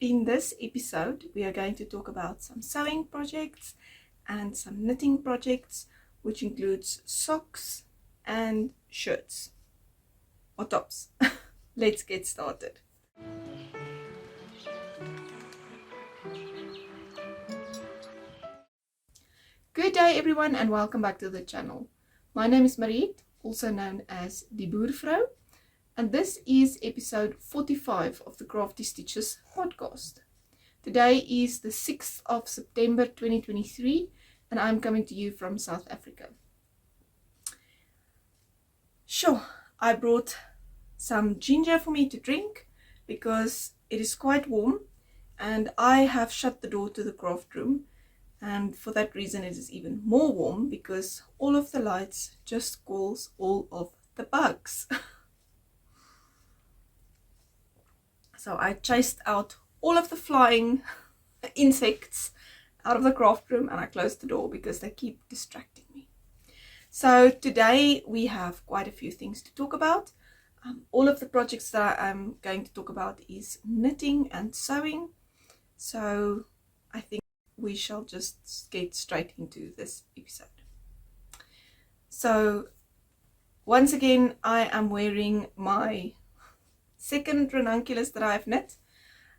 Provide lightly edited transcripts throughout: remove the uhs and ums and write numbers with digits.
In this episode, we are going to talk about some sewing projects and some knitting projects, which includes socks and shirts or tops. Let's get started. Good day everyone and welcome back to the channel. My name is Mariette, also known as Die Boervrou, and this is episode 45 of the Crafty Stitches Podcast. Today is the 6th of September 2023 and I'm coming to you from South Africa. Sure, I brought some ginger for me to drink because it is quite warm and I have shut the door to the craft room, and for that reason it is even more warm because all of the lights just calls all of the bugs. So I chased out all of the flying insects out of the craft room and I closed the door because they keep distracting me. So today we have quite a few things to talk about. All of the projects that I'm going to talk about is knitting and sewing. So I think we shall just get straight into this episode. So once again, I am wearing my second ranunculus that I've knit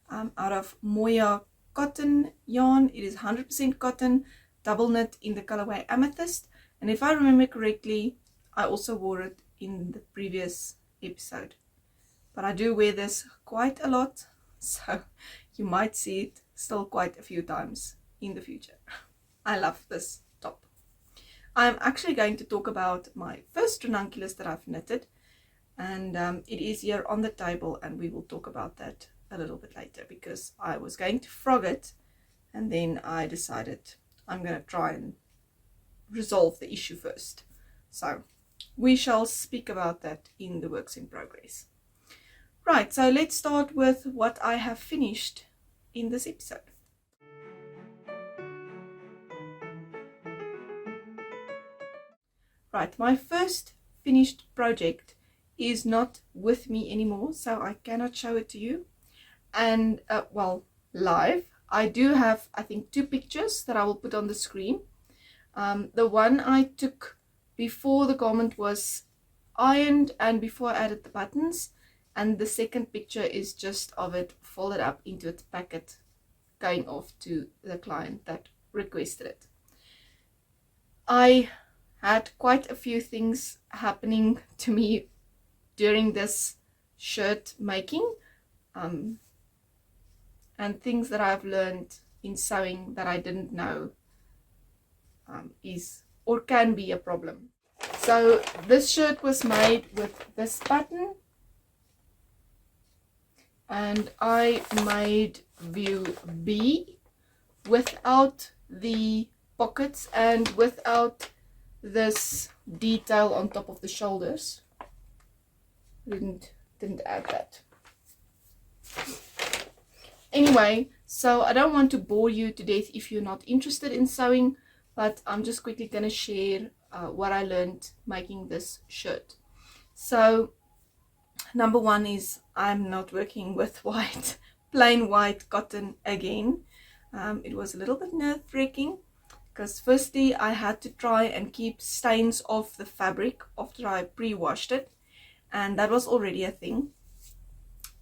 out of Moya cotton yarn. It is 100% cotton, double knit in the colorway Amethyst, and if I remember correctly, I also wore it in the previous episode. But I do wear this quite a lot, so you might see it still quite a few times in the future. I love this top. I'm actually going to talk about my first ranunculus that I've knitted, and it is here on the table, and we will talk about that a little bit later because I was going to frog it and then I decided I'm going to try and resolve the issue first. So we shall speak about that in the works in progress. Right, so let's start with what I have finished in this episode. Right, my first finished project is not with me anymore, so I cannot show it to you. And live. I do have, I think, 2 pictures that I will put on the screen. The one I took before the garment was ironed and before I added the buttons, and the second picture is just of it folded up into its packet going off to the client that requested it. I had quite a few things happening to me during this shirt making, and things that I've learned in sewing that I didn't know is or can be a problem. So this shirt was made with this button, and I made view B without the pockets and without this detail on top of the shoulders. Didn't add that. Anyway, so I don't want to bore you to death if you're not interested in sewing, but I'm just quickly going to share what I learned making this shirt. So number one is I'm not working with plain white cotton again. It was a little bit nerve-wracking because firstly I had to try and keep stains off the fabric after I pre-washed it, and that was already a thing.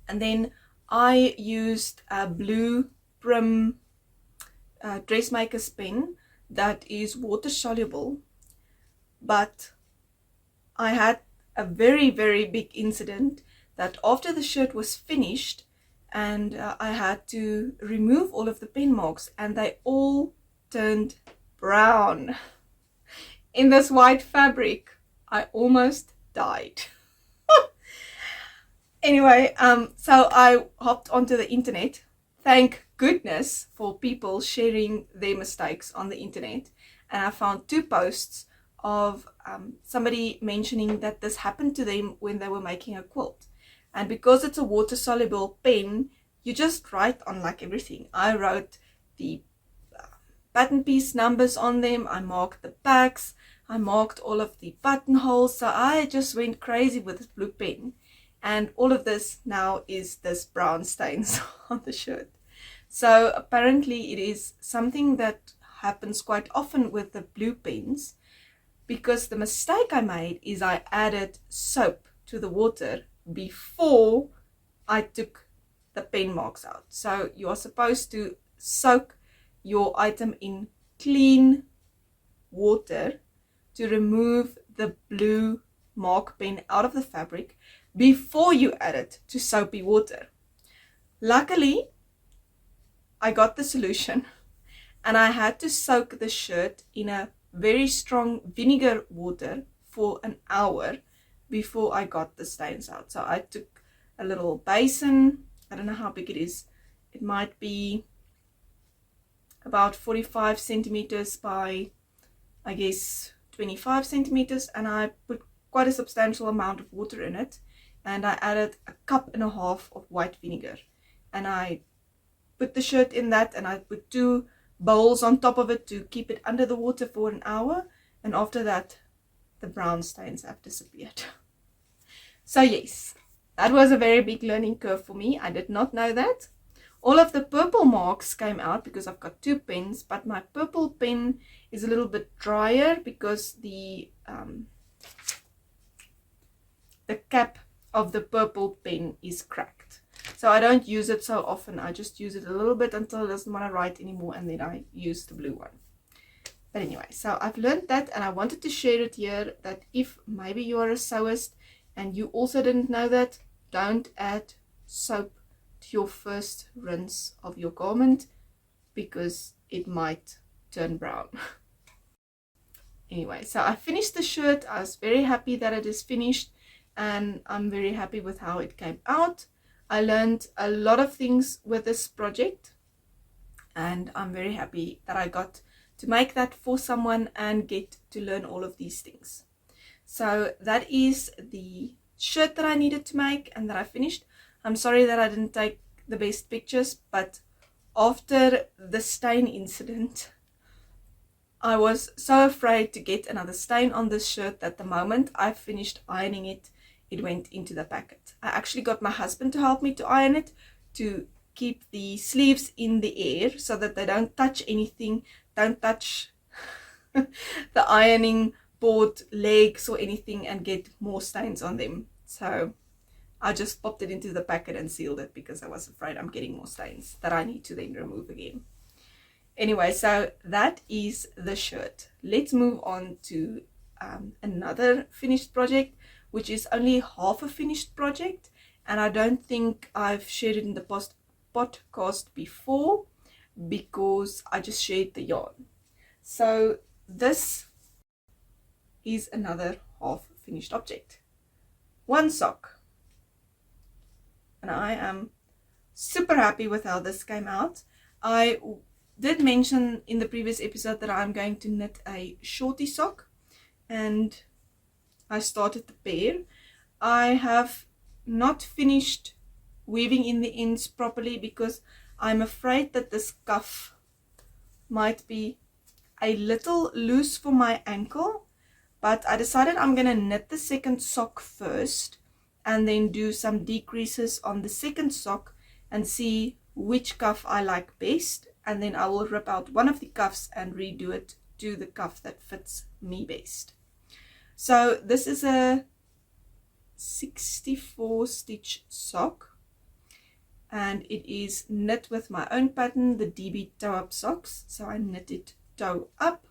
And then I used a blue Prim dressmaker's pen that is water soluble, but I had a very big incident that after the shirt was finished and I had to remove all of the pen marks and they all turned brown in this white fabric. I almost died. Anyway, so I hopped onto the internet. Thank goodness for people sharing their mistakes on the internet. And I found 2 posts of somebody mentioning that this happened to them when they were making a quilt. And because it's a water-soluble pen, you just write on like everything. I wrote the button piece numbers on them. I marked the backs. I marked all of the buttonholes. So I just went crazy with this blue pen. And all of this now is this brown stains on the shirt. So apparently it is something that happens quite often with the blue pens, because the mistake I made is I added soap to the water before I took the pen marks out. So you are supposed to soak your item in clean water to remove the blue mark pen out of the fabric before you add it to soapy water. Luckily, I got the solution, and I had to soak the shirt in a very strong vinegar water for an hour before I got the stains out. So I took a little basin. I don't know how big it is. It might be about 45 centimeters by, I guess, 25 centimeters, and I put quite a substantial amount of water in it, and I added a cup and a half of white vinegar, and I put the shirt in that, and I put 2 bowls on top of it to keep it under the water for an hour, and after that the brown stains have disappeared. So yes, that was a very big learning curve for me. I did not know that. All of the purple marks came out because I've got 2 pens, but my purple pen is a little bit drier because the cap of the purple pen is cracked. So I don't use it so often. I just use it a little bit until it doesn't want to write anymore, and then I use the blue one. But anyway, so I've learned that, and I wanted to share it here, that if maybe you are a sewist and you also didn't know that, don't add soap to your first rinse of your garment, because it might turn brown. Anyway, so I finished the shirt. I was very happy that it is finished, and I'm very happy with how it came out. I learned a lot of things with this project, and I'm very happy that I got to make that for someone and get to learn all of these things. So that is the shirt that I needed to make and that I finished. I'm sorry that I didn't take the best pictures, but after the stain incident, I was so afraid to get another stain on this shirt that the moment I finished ironing it, it went into the packet. I actually got my husband to help me to iron it, to keep the sleeves in the air so that they don't touch anything, don't touch the ironing board legs or anything and get more stains on them. So I just popped it into the packet and sealed it because I was afraid I'm getting more stains that I need to then remove again. Anyway, so that is the shirt. Let's move on to another finished project, which is only half a finished project, and I don't think I've shared it in the podcast before because I just shared the yarn. So this is another half finished object. 1 sock. And I am super happy with how this came out. I did mention in the previous episode that I'm going to knit a shorty sock, and I started the pair. I have not finished weaving in the ends properly because I'm afraid that this cuff might be a little loose for my ankle, but I decided I'm going to knit the second sock first and then do some decreases on the second sock and see which cuff I like best, and then I will rip out one of the cuffs and redo it to the cuff that fits me best. So this is a 64 stitch sock, and it is knit with my own pattern, the DB Toe Up socks. So I knit it toe up,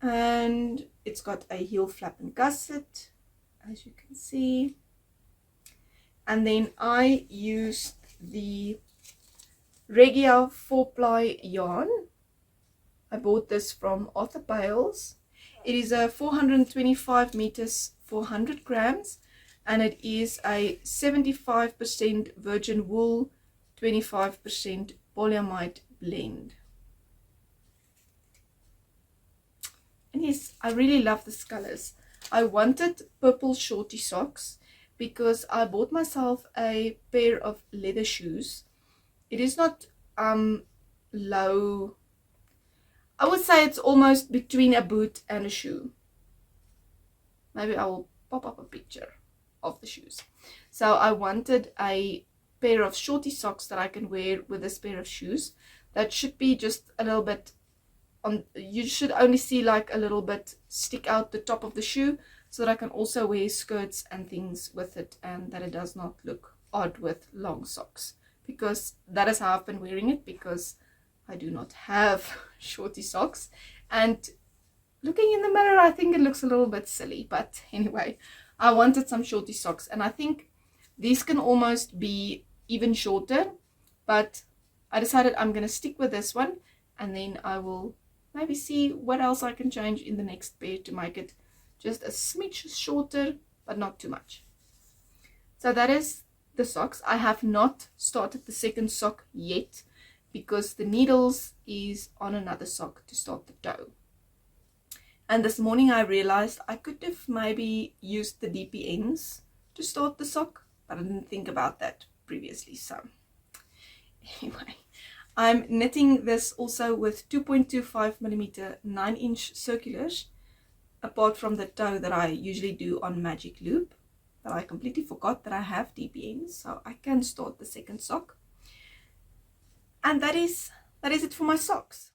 and it's got a heel flap and gusset, as you can see. And then I used the Regia 4-ply yarn. I bought this from Arthur Bales. It is a 425 meters, 400 grams, and it is a 75% virgin wool, 25% polyamide blend. And yes, I really love these colors. I wanted purple shorty socks because I bought myself a pair of leather shoes. It is not low. I would say it's almost between a boot and a shoe. Maybe I will pop up a picture of the shoes. So I wanted a pair of shorty socks that I can wear with this pair of shoes. That should be just a little bit on, you should only see like a little bit stick out the top of the shoe, so that I can also wear skirts and things with it, and that it does not look odd with long socks, because that is how I've been wearing it, because I do not have shorty socks. And looking in the mirror, I think it looks a little bit silly, but anyway, I wanted some shorty socks, and I think these can almost be even shorter, but I decided I'm going to stick with this one, and then I will maybe see what else I can change in the next pair to make it just a smidge shorter, but not too much. So that is the socks. I have not started the second sock yet, because the needles is on another sock to start the toe. And this morning I realized I could have maybe used the DP ends to start the sock, but I didn't think about that previously. So anyway, I'm knitting this also with 2.25mm 9-inch circulars, apart from the toe that I usually do on magic loop. But I completely forgot that I have DP ends, so I can start the second sock. And that is it for my socks.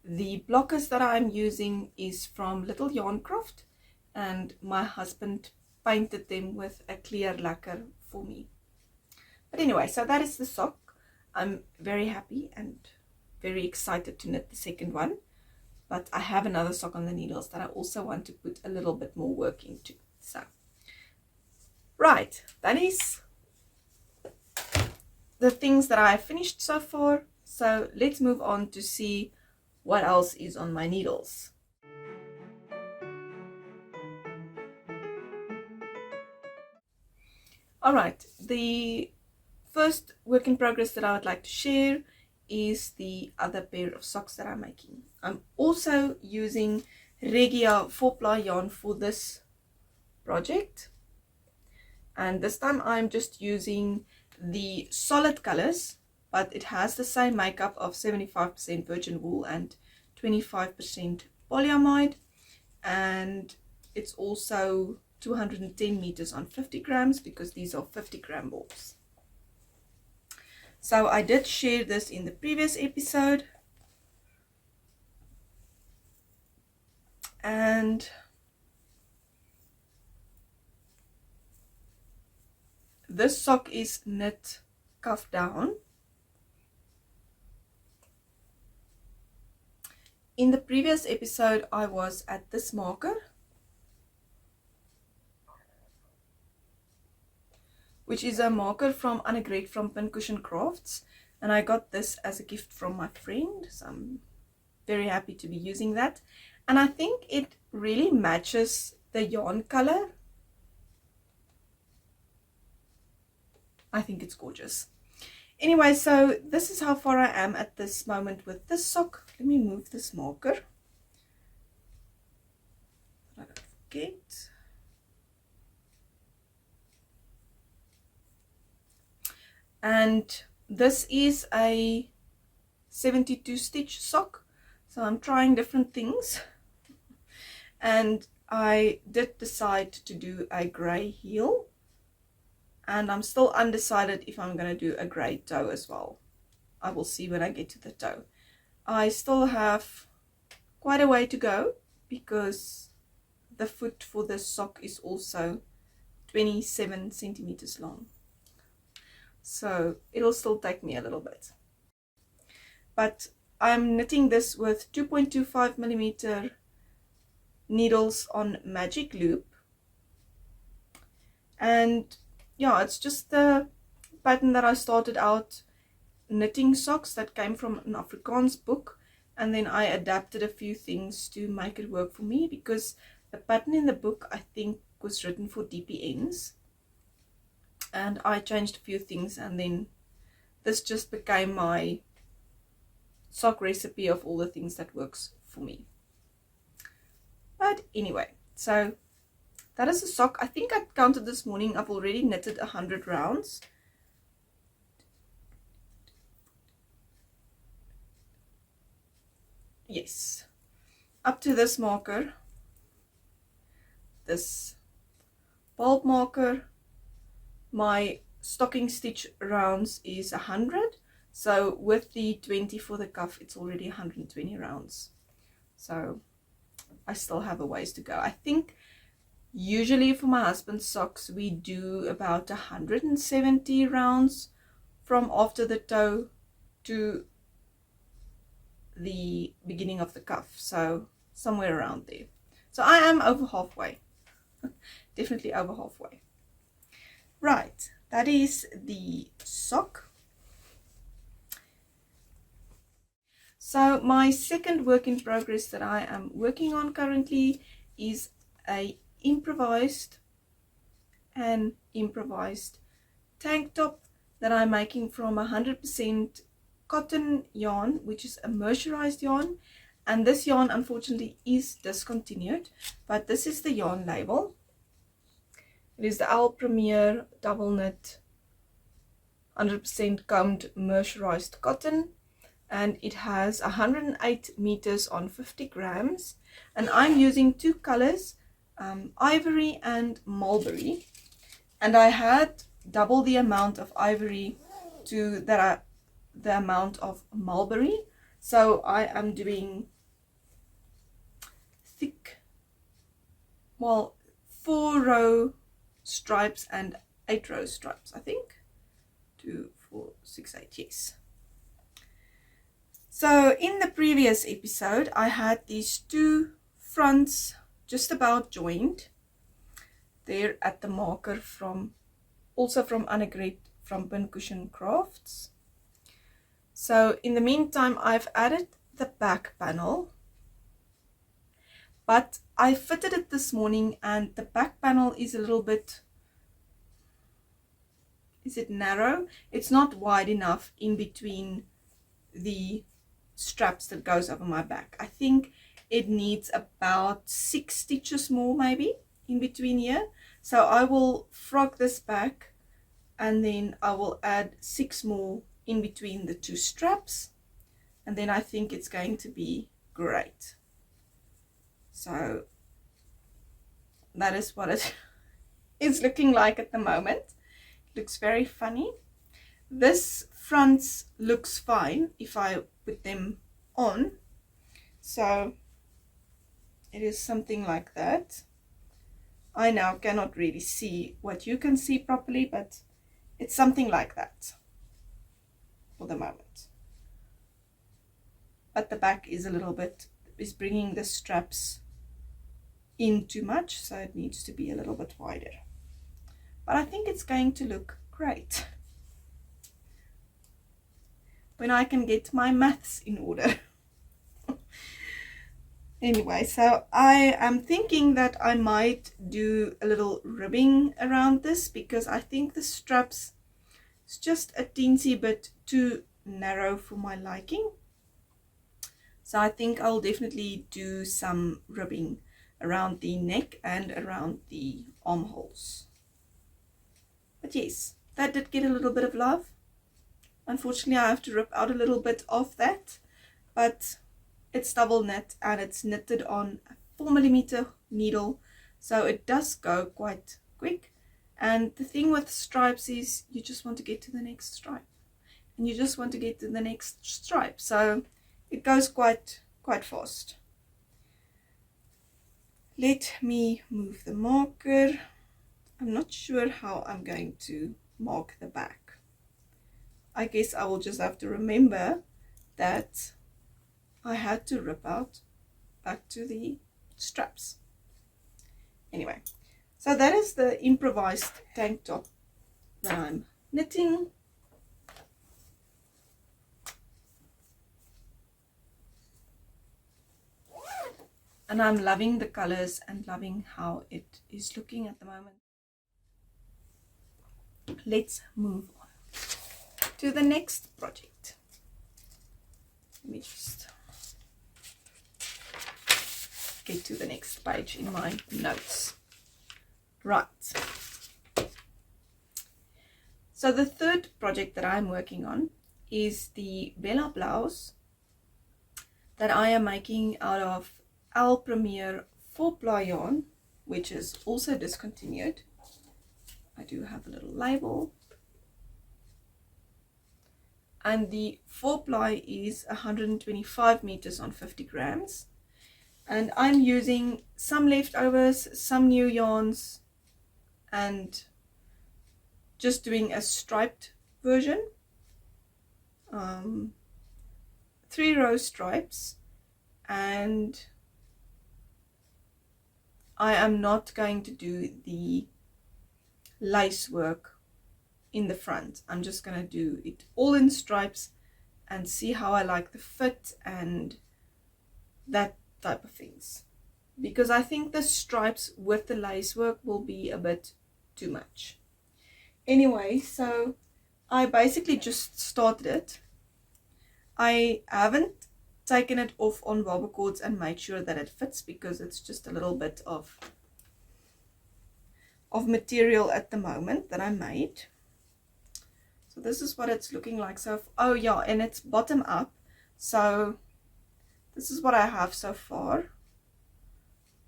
The blockers that I'm using is from Little Yarn Craft, and my husband painted them with a clear lacquer for me. But anyway, so that is the sock. I'm very happy and very excited to knit the second one, but I have another sock on the needles that I also want to put a little bit more work into. So right, that is the things that I have finished so far. So let's move on to see what else is on my needles. Alright, the first work in progress that I would like to share is the other pair of socks that I'm making. I'm also using Regia 4-ply yarn for this project, and this time I'm just using the solid colors, but it has the same makeup of 75% virgin wool and 25% polyamide, and it's also 210 meters on 50 grams, because these are 50-gram balls. So I did share this in the previous episode, and this sock is knit cuff down. In the previous episode I was at this marker, which is a marker from Annegret from Pincushion Crafts, and I got this as a gift from my friend, so I'm very happy to be using that. And I think it really matches the yarn color. I think it's gorgeous. Anyway, so this is how far I am at this moment with this sock. Let me move this marker, I don't forget. And this is a 72 stitch sock, so I'm trying different things, and I did decide to do a grey heel, and I'm still undecided if I'm going to do a grey toe as well. I will see when I get to the toe. I still have quite a way to go, because the foot for this sock is also 27 centimeters long. So it'll still take me a little bit. But I'm knitting this with 2.25mm needles on magic loop. And yeah, it's just the pattern that I started out knitting socks that came from an Afrikaans book, and then I adapted a few things to make it work for me, because the pattern in the book I think was written for DP ends, and I changed a few things, and then this just became my sock recipe of all the things that works for me. But anyway, so that is a sock. I think I counted this morning, I've already knitted 100 rounds. Yes, up to this marker, this bulb marker, my stocking stitch rounds is 100. So with the 20 for the cuff, it's already 120 rounds. So I still have a ways to go. I think usually for my husband's socks, we do about 170 rounds from after the toe to the beginning of the cuff. So somewhere around there. So I am over halfway. Definitely over halfway. Right, that is the sock. So my second work in progress that I am working on currently is a improvised tank top that I'm making from 100% cotton yarn, which is a mercerized yarn. And this yarn unfortunately is discontinued, but this is the yarn label. It is the Al Premier double knit 100% combed mercerized cotton, and it has 108 meters on 50 grams, and I'm using two colors, ivory and mulberry, and I had double the amount of ivory to the amount of mulberry, so I am doing thick, well, 4-row stripes and 8-row stripes, I think. 2, 4, 6, 8, yes. So in the previous episode, I had these two fronts just about joined. They're at the marker also from Annegret from Pincushion Crafts. So in the meantime, I've added the back panel, but I fitted it this morning and the back panel is a little bit, is it narrow? It's not wide enough in between the straps that goes over my back. I think it needs about 6 stitches more maybe in between here. So I will frog this back and then I will add 6 more in between the two straps, and then I think it's going to be great. So that is what it is looking like at the moment. It looks very funny. This front looks fine if I put them on. So it is something like that. I now cannot really see what you can see properly, but it's something like that for the moment. But the back is a little bit, is bringing the straps in too much, so it needs to be a little bit wider. But I think it's going to look great when I can get my maths in order. Anyway, so I am thinking that I might do a little ribbing around this, because I think the straps is just a teensy bit too narrow for my liking. So I think I'll definitely do some ribbing around the neck and around the armholes. But yes, that did get a little bit of love. Unfortunately, I have to rip out a little bit of that, but it's double knit and it's knitted on a 4mm needle, so it does go quite quick. And the thing with stripes is you just want to get to the next stripe, and you just want to get to the next stripe, so it goes quite fast. Let me move the marker. I'm not sure how I'm going to mark the back. I guess I will just have to remember that I had to rip out back to the straps. Anyway, so that is the improvised tank top that I'm knitting. And I'm loving the colors and loving how it is looking at the moment. Let's move on to the next project. Let me just get to the next page in my notes. Right. So the third project that I'm working on is the Bella blouse that I am making out of Al Premier 4-ply yarn, which is also discontinued. I do have a little label. and the 4-ply is 125 meters on 50 grams. And I'm using some leftovers, some new yarns, and just doing a striped version. 3-row stripes, and I am not going to do the lace work in the front. I'm just going to do it all in stripes and see how I like the fit and that type of things, because I think the stripes with the lace work will be a bit too much. Anyway, so I basically just started it. I haven't taken it off on barber cords and made sure that it fits, because it's just a little bit of material at the moment that I made. So this is what it's looking like. So, oh yeah, and it's bottom up. So this is what I have so far.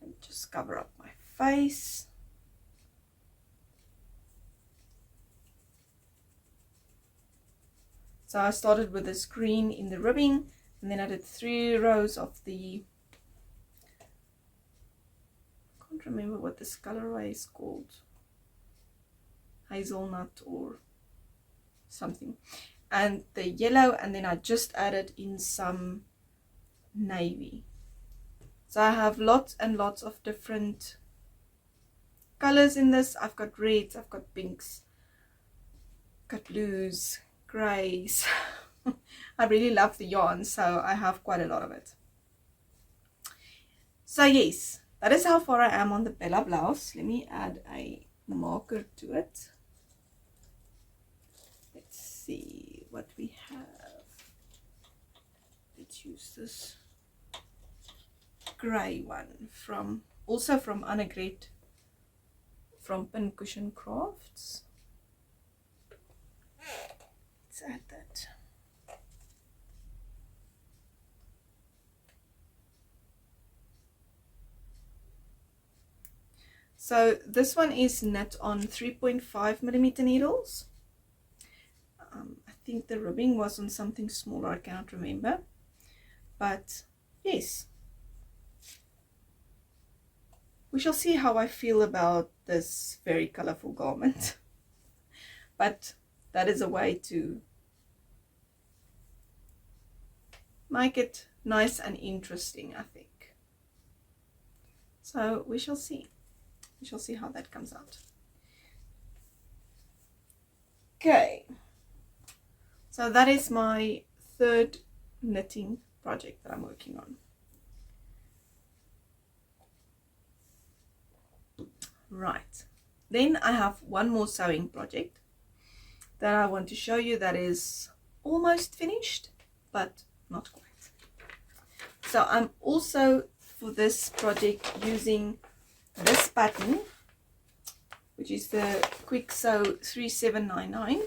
Let me just cover up my face. So I started with this green in the ribbing, and then I did 3 rows of the, I can't remember what this colorway is called, hazelnut or something, and the yellow, and then I just added in some navy. So I have lots and lots of different colors in this. I've got reds, I've got pinks, got blues, grays. I really love the yarn, so I have quite a lot of it. So yes, that is how far I am on the Bella blouse. Let me add a marker to it. Let's see what we have. Let's use this grey one from Annegret from Tunisian Crochet. Let's add that. So this one is knit on 3.5mm needles. I think the ribbing was on something smaller, I cannot remember. But yes, we shall see how I feel about this very colorful garment. But that is a way to make it nice and interesting, I think. So we shall see. We shall see how that comes out. Okay. So that is my third knitting project that I'm working on. Right. Then I have one more sewing project that I want to show you that is almost finished, but not quite. So I'm also, for this project, using this pattern, which is the Quick Sew 3799,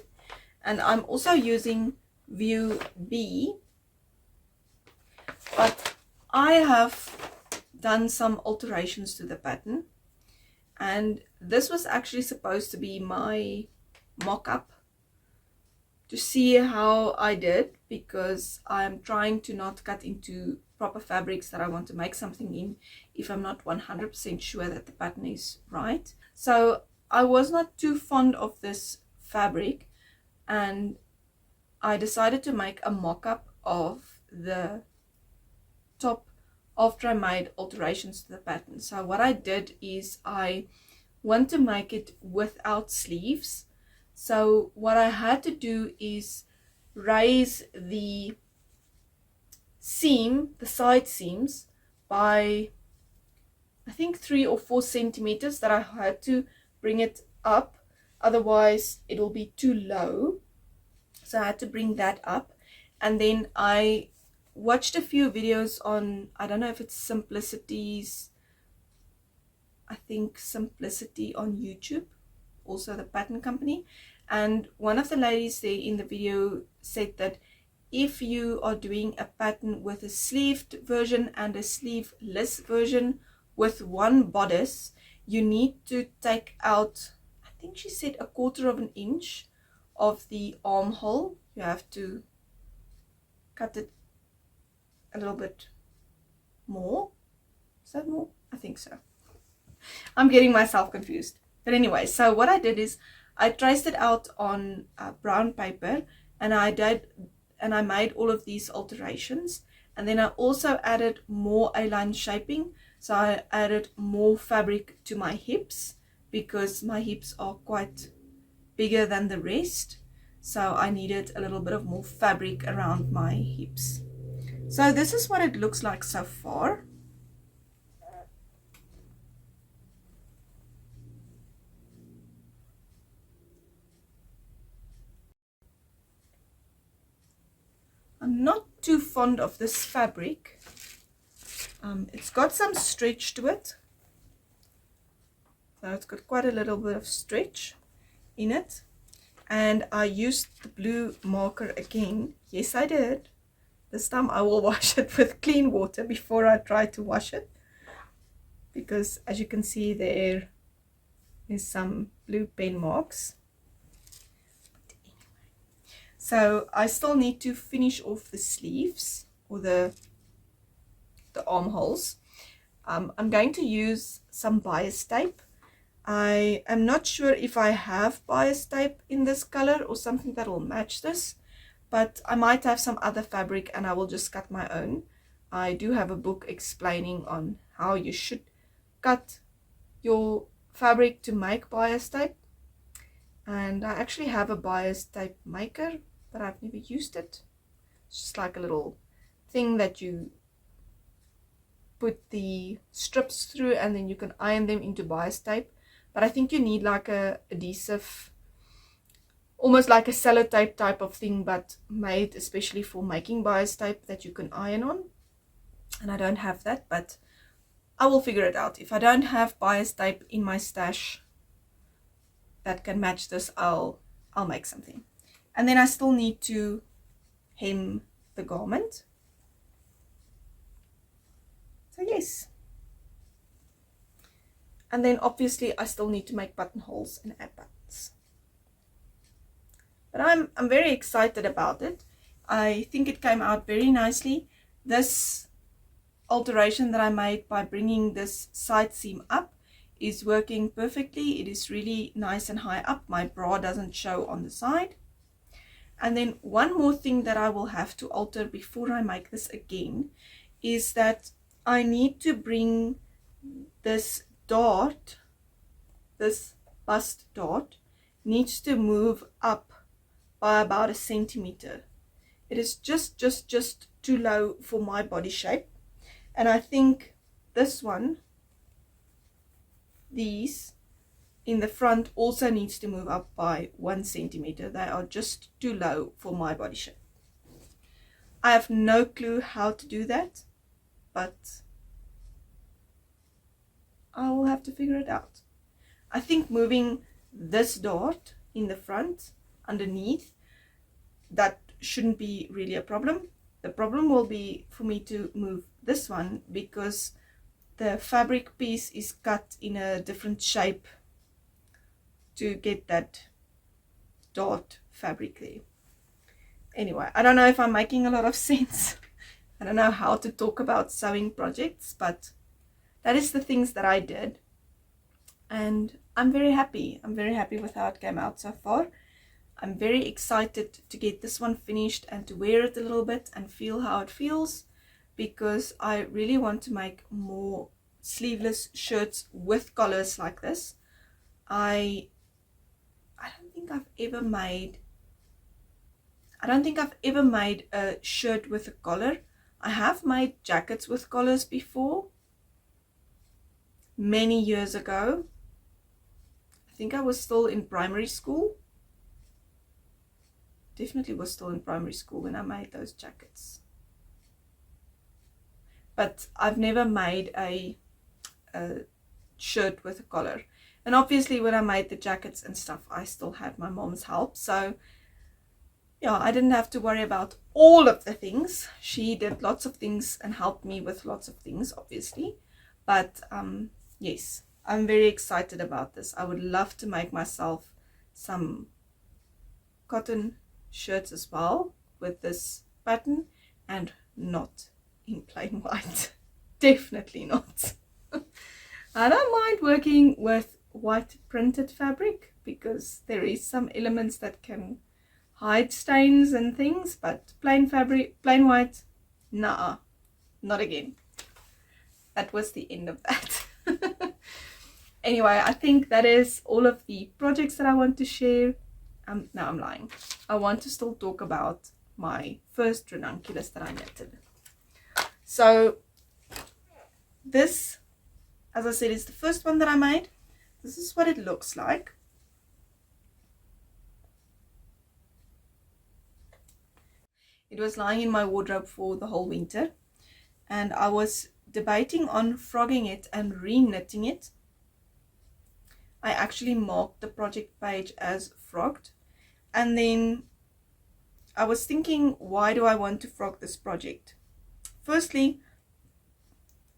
and I'm also using View B, but I have done some alterations to the pattern, and this was actually supposed to be my mock-up to see how I did, because I'm trying to not cut into proper fabrics that I want to make something in if I'm not 100% sure that the pattern is right. So I was not too fond of this fabric, and I decided to make a mock-up of the top after I made alterations to the pattern. So what I did is I want to make it without sleeves. So what I had to do is raise the seam, the side seams, by I think 3 or 4 centimeters, that I had to bring it up, otherwise it will be too low. So I had to bring that up, and then I watched a few videos on, I don't know if it's Simplicity's, I think Simplicity on YouTube, also the pattern company, and one of the ladies there in the video said that if you are doing a pattern with a sleeved version and a sleeveless version with one bodice, you need to take out, I think she said, 1/4 of an inch of the armhole. You have to cut it a little bit more. Is that more? I think so. I'm getting myself confused. But anyway, so what I did is I traced it out on brown paper, and I made all of these alterations. And then I also added more A-line shaping. So I added more fabric to my hips because my hips are quite bigger than the rest. So I needed a little bit of more fabric around my hips. So this is what it looks like so far. I'm not too fond of this fabric. It's got some stretch to it. So it's got quite a little bit of stretch in it. And I used the blue marker again. Yes, I did. This time I will wash it with clean water before I try to wash it. Because as you can see, there is some blue pen marks. So I still need to finish off the sleeves or the armholes. I'm going to use some bias tape. I am not sure if I have bias tape in this color or something that will match this, but I might have some other fabric and I will just cut my own. I do have a book explaining on how you should cut your fabric to make bias tape, and I actually have a bias tape maker, but I've never used it. It's just like a little thing that you put the strips through and then you can iron them into bias tape. But I think you need like a adhesive, almost like a sellotape type of thing, but made especially for making bias tape that you can iron on. And I don't have that, but I will figure it out. If I don't have bias tape in my stash that can match this, I'll make something. And then I still need to hem the garment. So yes. And then obviously I still need to make buttonholes and add buttons. But I'm very excited about it. I think it came out very nicely. This alteration that I made by bringing this side seam up is working perfectly. It is really nice and high up. My bra doesn't show on the side. And then one more thing that I will have to alter before I make this again is that I need to bring this dart, this bust dart, needs to move up by about 1 centimeter. It is just too low for my body shape. And I think this one, these in the front also needs to move up by 1 centimeter. They are just too low for my body shape. I have no clue how to do that, but I will have to figure it out. I think moving this dart in the front underneath, that shouldn't be really a problem. The problem will be for me to move this one because the fabric piece is cut in a different shape to get that dart fabric there. Anyway, I don't know if I'm making a lot of sense. I don't know how to talk about sewing projects, but that is the things that I did. And I'm very happy. I'm very happy with how it came out so far. I'm very excited to get this one finished and to wear it a little bit and feel how it feels, because I really want to make more sleeveless shirts with collars like this. I don't think I've ever made a shirt with a collar. I have made jackets with collars before, many years ago. I think I was still in primary school. Definitely was still in primary school when I made those jackets. But I've never made a shirt with a collar. And obviously when I made the jackets and stuff, I still had my mom's help. So yeah, I didn't have to worry about all of the things. She did lots of things and helped me with lots of things, obviously. But yes, I'm very excited about this. I would love to make myself some cotton shirts as well with this pattern, and not in plain white. Definitely not. I don't mind working with white printed fabric because there is some elements that can hide stains and things, but plain fabric, plain white, nah, not again. That was the end of that. Anyway, I think that is all of the projects that I want to share. No, I'm lying. I want to still talk about my first ranunculus that I knitted. So this, as I said, is the first one that I made. This is what it looks like. It was lying in my wardrobe for the whole winter, and I was debating on frogging it and re-knitting it. I actually marked the project page as frogged, and then I was thinking, why do I want to frog this project? Firstly,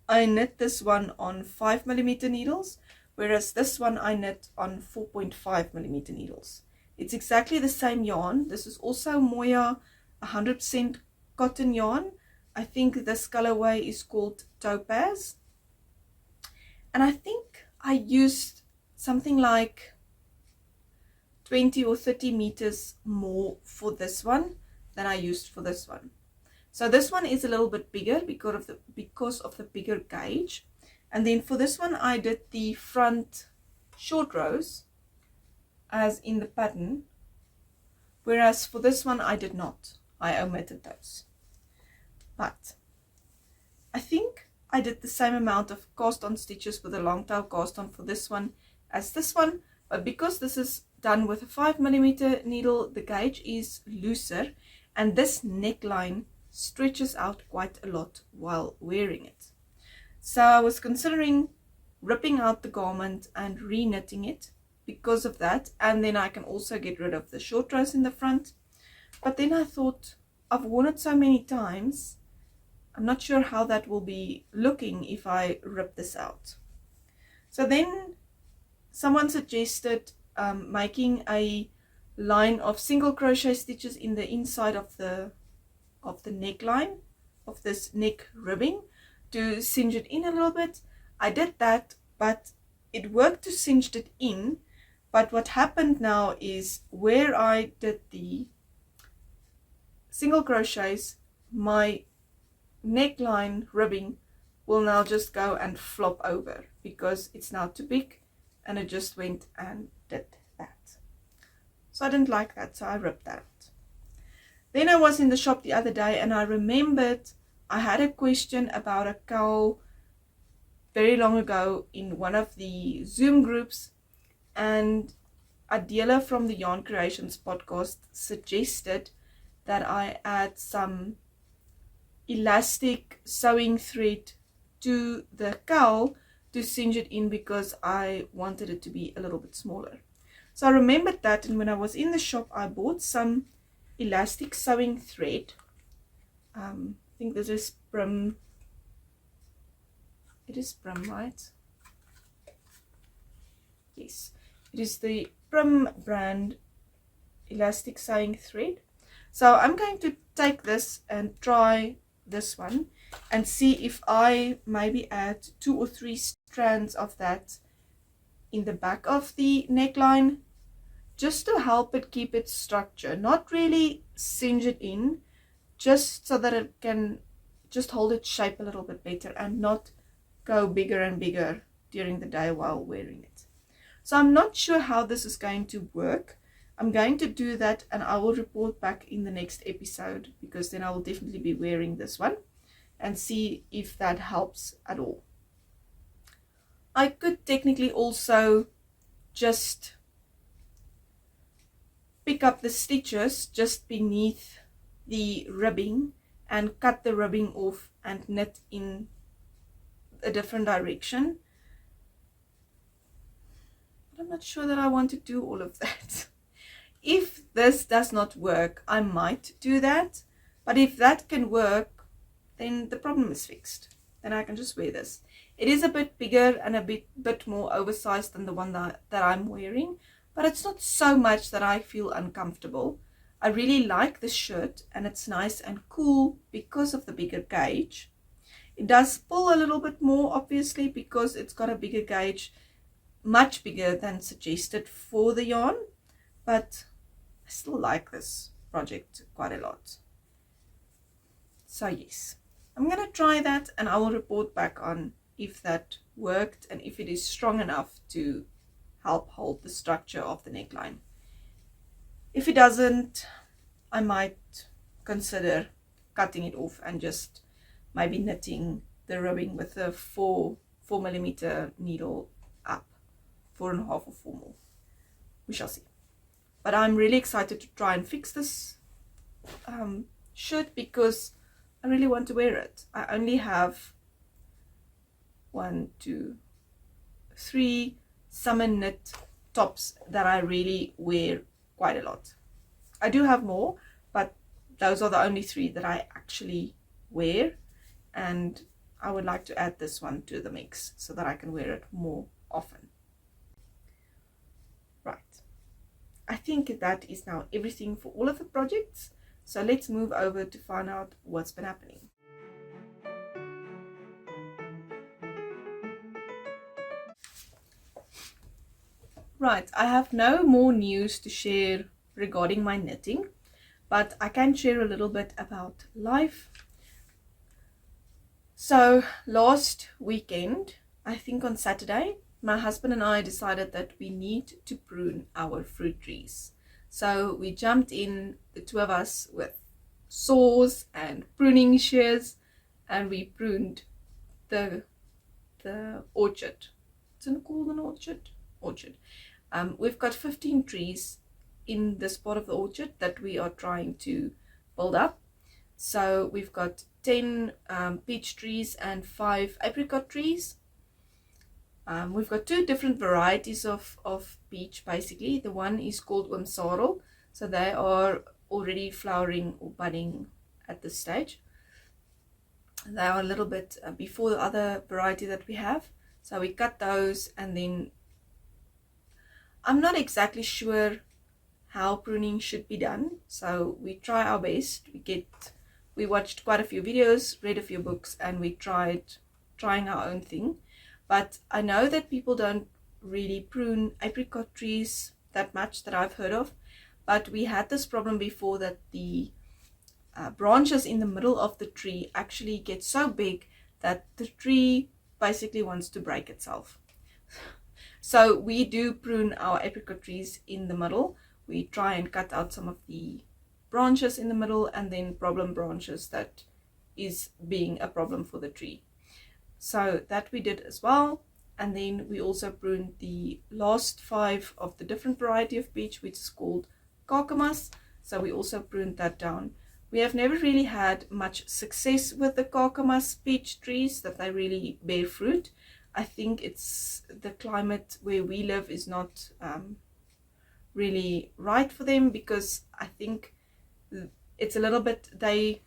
I knit this one on 5mm needles, whereas this one I knit on 4.5mm needles. It's exactly the same yarn. This is also Moya 100% cotton yarn. I think this colorway is called Topaz, and I think I used something like 20 or 30 meters more for this one than I used for this one. So this one is a little bit bigger because of the bigger gauge. And then for this one I did the front short rows as in the pattern, whereas for this one I did not. I omitted those. But I think I did the same amount of cast on stitches with a long tail cast on for this one as this one, but because this is done with a 5mm needle, the gauge is looser, and this neckline stretches out quite a lot while wearing it. So I was considering ripping out the garment and re-knitting it because of that, and then I can also get rid of the short rows in the front. But then I thought, I've worn it so many times, I'm not sure how that will be looking if I rip this out. So then someone suggested making a line of single crochet stitches in the inside of the neckline of this neck ribbing to cinch it in a little bit. I did that, but it worked to cinch it in. But what happened now is where I did the single crochets, my neckline ribbing will now just go and flop over because it's now too big, and it just went and did that. So I didn't like that, so I ripped that out. Then I was in the shop the other day and I remembered I had a question about a cowl very long ago in one of the Zoom groups, and Adela from the Yarn Creations podcast suggested that I add some elastic sewing thread to the cowl to cinch it in because I wanted it to be a little bit smaller. So I remembered that, and when I was in the shop I bought some elastic sewing thread. I think this is Prim. It is Prim, right? Yes, it is the Prim brand elastic sewing thread. So I'm going to take this and try this one and see if I maybe add 2 or 3 strands of that in the back of the neckline, just to help it keep its structure, not really cinch it in, just so that it can just hold its shape a little bit better and not go bigger and bigger during the day while wearing it. So I'm not sure how this is going to work. I'm going to do that and I will report back in the next episode, because then I will definitely be wearing this one and see if that helps at all. I could technically also just pick up the stitches just beneath the ribbing and cut the ribbing off and knit in a different direction. But I'm not sure that I want to do all of that. If this does not work, I might do that. But if that can work, then the problem is fixed. Then I can just wear this. It is a bit bigger and a bit more oversized than the one that I'm wearing, but it's not so much that I feel uncomfortable. I really like this shirt, and it's nice and cool because of the bigger gauge. It does pull a little bit more, obviously, because it's got a bigger gauge, much bigger than suggested for the yarn, but I still like this project quite a lot. So yes, I'm going to try that, and I will report back on if that worked and if it is strong enough to help hold the structure of the neckline. If it doesn't, I might consider cutting it off and just maybe knitting the ribbing with a 4mm needle up, 4.5 or 4 more. We shall see. But I'm really excited to try and fix this shirt because I really want to wear it. I only have 1, 2, 3 summer knit tops that I really wear quite a lot. I do have more, but those are the only 3 that I actually wear, and I would like to add this one to the mix so that I can wear it more often. Right, I think that is now everything for all of the projects, so let's move over to find out what's been happening. Right, I have no more news to share regarding my knitting, but I can share a little bit about life. So last weekend, I think on Saturday, my husband and I decided that we need to prune our fruit trees. So we jumped in, the 2 of us, with saws and pruning shears, and we pruned the orchard. Isn't it called an orchard? Orchard. We've got 15 trees in this part of the orchard that we are trying to build up. So we've got 10 peach trees and 5 apricot trees. We've got 2 different varieties of peach, basically. The one is called Oomsarel, so they are already flowering or budding at this stage. They are a little bit before the other variety that we have. So we cut those, and then I'm not exactly sure how pruning should be done, so we try our best. We watched quite a few videos, read a few books, and we trying our own thing. But I know that people don't really prune apricot trees that much that I've heard of, but we had this problem before that the branches in the middle of the tree actually get so big that the tree basically wants to break itself. So we do prune our apricot trees in the middle. We try and cut out some of the branches in the middle, and then problem branches that is being a problem for the tree. So that we did as well. And then we also pruned the last 5 of the different variety of peach, which is called Carcamas. So we also pruned that down. We have never really had much success with the Carcamas peach trees, that they really bear fruit. I think it's the climate where we live is not really right for them, because I think it's a little bit, they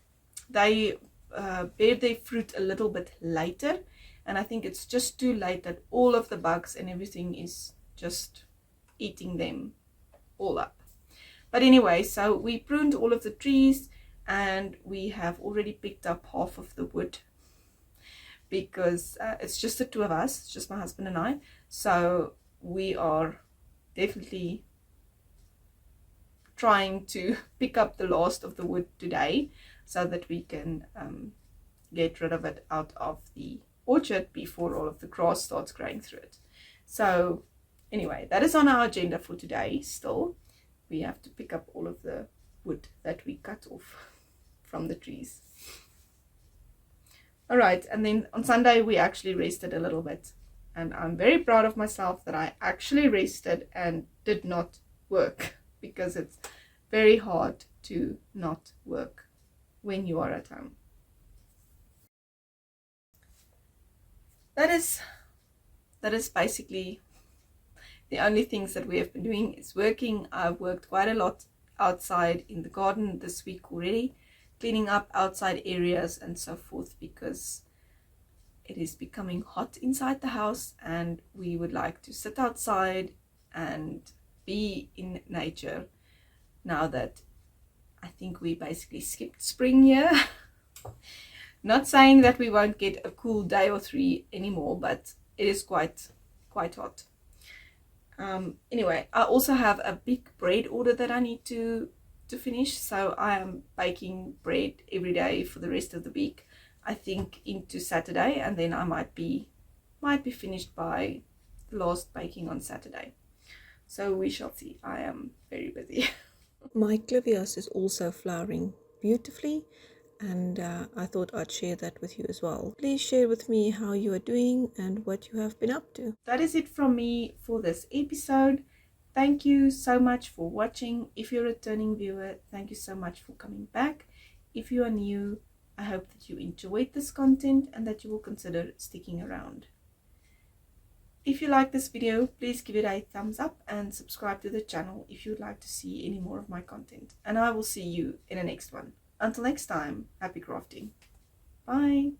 bear their fruit a little bit later, and I think it's just too late that all of the bugs and everything is just eating them all up. But anyway, so we pruned all of the trees, and we have already picked up half of the wood, because it's just the 2 of us, it's just my husband and I. So we are definitely trying to pick up the last of the wood today, so that we can get rid of it out of the orchard before all of the grass starts growing through it. So anyway, that is on our agenda for today. Still, we have to pick up all of the wood that we cut off from the trees. All right, and then on Sunday we actually rested a little bit, and I'm very proud of myself that I actually rested and did not work, because it's very hard to not work when you are at home. That is basically the only things that we have been doing is working. I've worked quite a lot outside in the garden this week already, cleaning up outside areas and so forth, because it is becoming hot inside the house and we would like to sit outside and be in nature now that I think we basically skipped spring here. Not saying that we won't get a cool day or 3 anymore, but it is quite hot. Anyway, I also have a big bread order that I need to finish, so I am baking bread every day for the rest of the week, I think into Saturday, and then I might be finished by the last baking on Saturday. So we shall see. I am very busy. My clivias is also flowering beautifully, and I thought I'd share that with you as well. Please share with me how you are doing and what you have been up to. That is it from me for this episode. Thank you so much for watching. If you're a returning viewer, thank you so much for coming back. If you are new, I hope that you enjoyed this content and that you will consider sticking around. If you like this video, please give it a thumbs up and subscribe to the channel if you'd like to see any more of my content. And I will see you in the next one. Until next time, happy crafting. Bye.